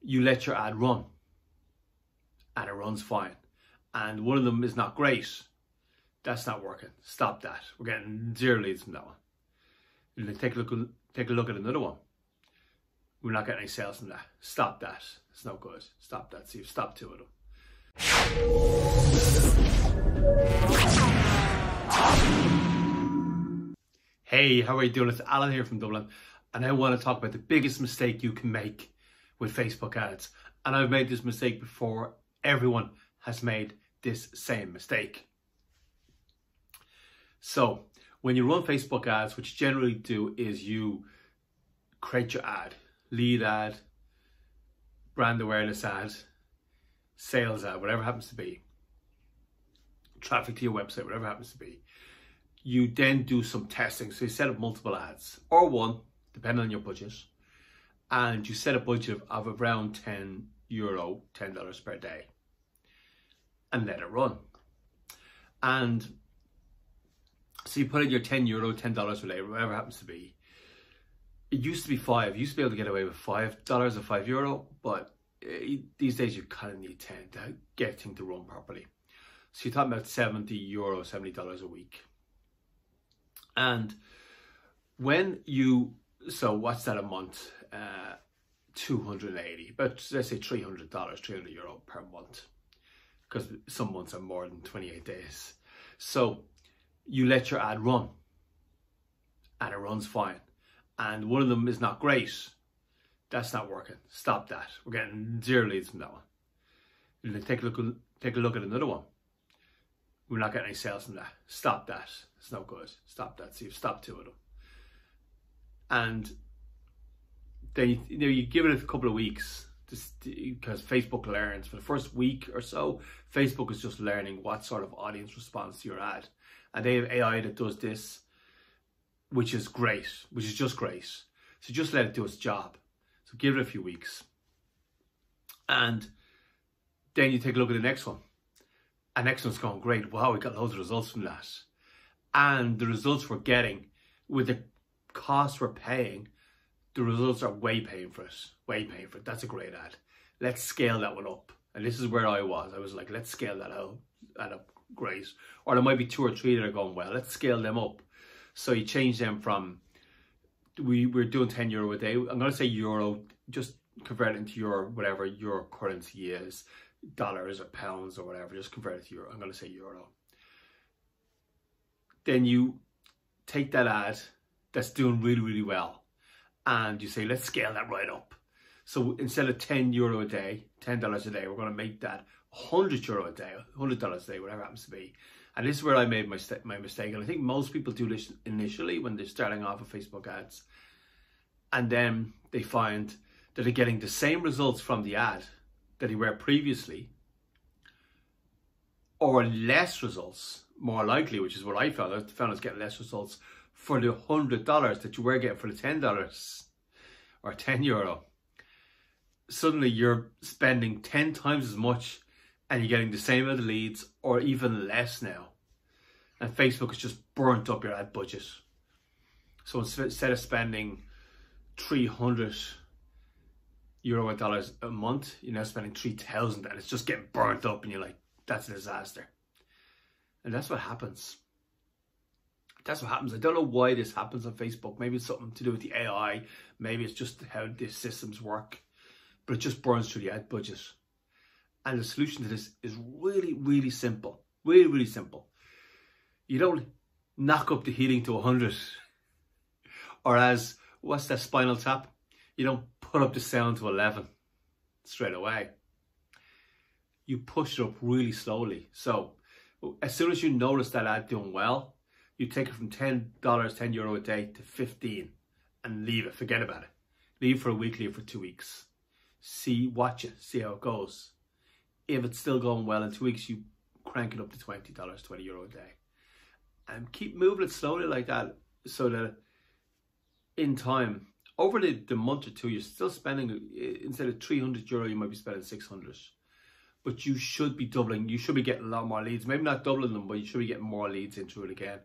you let your ad run and it runs fine. And one of them is not great. That's not working. Stop that. We're getting 0 leads from that one. And then take a look at another one. We're not getting any sales from that. Stop that. It's no good. Stop that. So you've stopped 2 of them. Hey, how are you doing? It's Alan here from Dublin, and I want to talk about the biggest mistake you can make with Facebook ads. And I've made this mistake before. Everyone has made this same mistake. So when you run Facebook ads, what you generally do is you create your ad, lead ad, brand awareness ad, sales ad, whatever it happens to be, traffic to your website, whatever it happens to be. You then do some testing. So you set up multiple ads, or one, depending on your budget. And you set a budget of around €10, $10 per day. And let it run. And so you put in your €10, $10 per day, whatever it happens to be. It used to be 5. You used to be able to get away with $5 or €5, but these days you kind of need 10 to get things to run properly. So you're talking about €70, $70 a week. And when you, so what's that a month? 280, but let's say $300, €300 per month, because some months are more than 28 days. So you let your ad run and it runs fine. And one of them is not great. That's not working. Stop that. We're getting 0 leads from that one. And then take a look at another one. We're not getting any sales from that. Stop that. It's no good. Stop that. So you've stopped 2 of them. And then you give it a couple of weeks, because Facebook learns. For the first week or so, Facebook is just learning what sort of audience responds to your ad. And they have AI that does this, which is great, which is just great. So just let it do its job. So give it a few weeks. And then you take a look at the next one. And next one's going great. Wow, we got loads of results from that. And the results we're getting, with the costs we're paying, the results are way paying for it. Way paying for it. That's a great ad. Let's scale that one up. And this is where I was. I was like, let's scale that out. Great. Or there might be 2 or 3 that are going well. Let's scale them up. So you change them from, we're doing €10 a day. I'm going to say euro, just convert it into your, whatever your currency is, dollars or pounds or whatever, just convert it to euro. I'm going to say euro. Then you take that ad that's doing really, really well, and you say, let's scale that right up. So instead of €10 a day, $10 a day, we're going to make that €100 a day, $100 a day, whatever it happens to be. And this is where I made my mistake. And I think most people do this initially when they're starting off with Facebook ads. And then they find that they're getting the same results from the ad that they were previously, or less results, more likely, which is what I found. I found I was getting less results for the $100 that you were getting for the $10 or €10. Suddenly you're spending 10 times as much and you're getting the same amount of leads, or even less now. And Facebook has just burnt up your ad budget. So instead of spending €300 or dollars a month, you're now spending 3,000, and it's just getting burnt up, and you're like, that's a disaster. And that's what happens. That's what happens. I don't know why this happens on Facebook. Maybe it's something to do with the AI. Maybe it's just how these systems work. But it just burns through the ad budget. And the solution to this is really, really simple. Really, really simple. You don't knock up the heating to 100. Or as, what's that, Spinal Tap? You don't put up the sound to 11 straight away. You push it up really slowly. So as soon as you notice that ad doing well, you take it from $10, €10 a day to 15 and leave it. Forget about it. Leave for a week, leave for 2 weeks. Watch it, see how it goes. If it's still going well in 2 weeks, you crank it up to $20, €20 a day. And keep moving it slowly like that, so that in time, over the month or two, you're still spending, instead of €300, you might be spending 600. But you should be doubling. You should be getting a lot more leads. Maybe not doubling them, but you should be getting more leads into it again.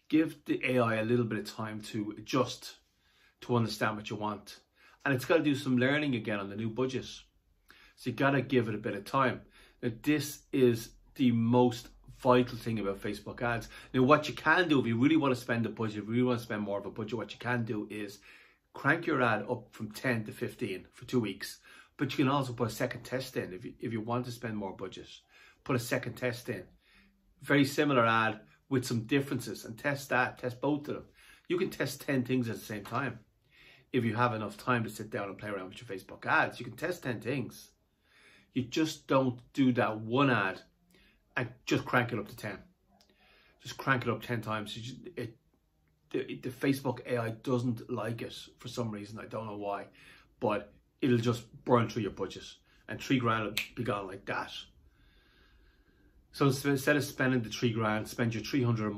Give the AI a little bit of time to adjust, to understand what you want. And it's got to do some learning again on the new budget. So you got to give it a bit of time. Now, this is the most vital thing about Facebook ads. Now, what you can do if you really want to spend a budget, if you really want to spend more of a budget, what you can do is crank your ad up from 10 to 15 for 2 weeks. But you can also put a second test in if you want to spend more budget. Put a second test in. Very similar ad with some differences, and test both of them. You can test 10 things at the same time. If you have enough time to sit down and play around with your Facebook ads, you can test 10 things. You just don't do that one ad and just crank it up to 10. Just crank it up 10 times. The Facebook AI doesn't like it for some reason. I don't know why, but it'll just burn through your budget, and $3 grand will be gone like that. So instead of spending the $3 grand, spend your 300,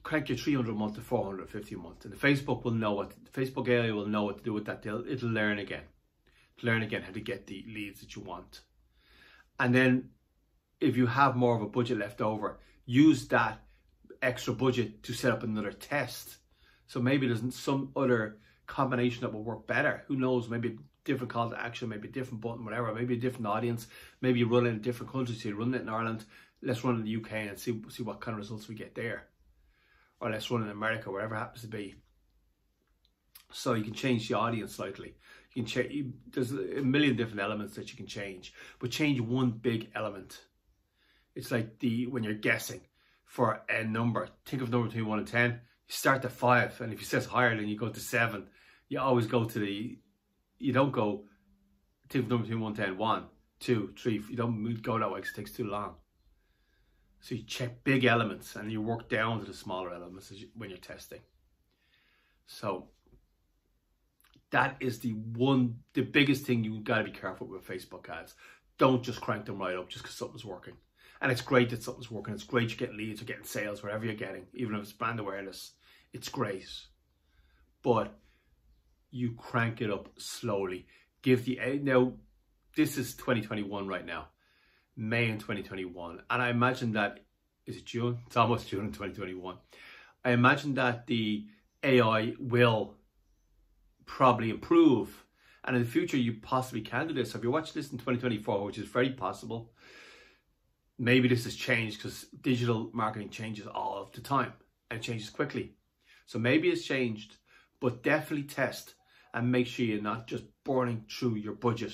crank your 300 a month to 450 a month. And the Facebook AI will know what to do with that. It'll learn again. Learn again how to get the leads that you want. And then if you have more of a budget left over, use that extra budget to set up another test. So maybe there's some other combination that will work better. Who knows? Maybe a different call to action, maybe a different button, whatever. Maybe a different audience. Maybe you run it in a different country. So you run it in Ireland. Let's run it in the UK and see what kind of results we get there. Or let's run it in America, wherever it happens to be. So you can change the audience slightly. You can change. There's a million different elements that you can change, but change one big element. It's like when you're guessing for a number. Think of a number between 1 and 10. You start at 5, and if it says higher, then you go to 7. You always go to you don't go, think of a number between 1 and 10, 1, 2, 3. You don't go that way because it takes too long. So you check big elements and you work down to the smaller elements when you're testing. So that is the biggest thing you've got to be careful with Facebook ads. Don't just crank them right up just because something's working. And it's great that something's working. It's great you're getting leads or getting sales, whatever you're getting, even if it's brand awareness. It's great. But you crank it up slowly. Now, this is 2021 right now. May in 2021. And I imagine that, is it June? It's almost June in 2021. I imagine that the AI will probably improve. And in the future, you possibly can do this. So if you watch this in 2024, which is very possible, maybe this has changed because digital marketing changes all of the time and it changes quickly. So maybe it's changed, but definitely test and make sure you're not just burning through your budget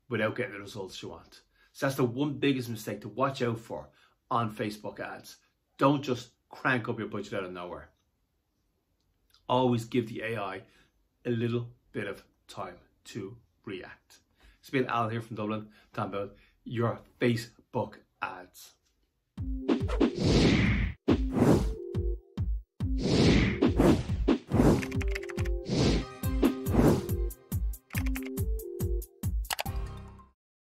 without getting the results you want. So that's the one biggest mistake to watch out for on Facebook ads. Don't just crank up your budget out of nowhere. Always give the AI a little bit of time to react. It's been Al here from Dublin, talking about your Facebook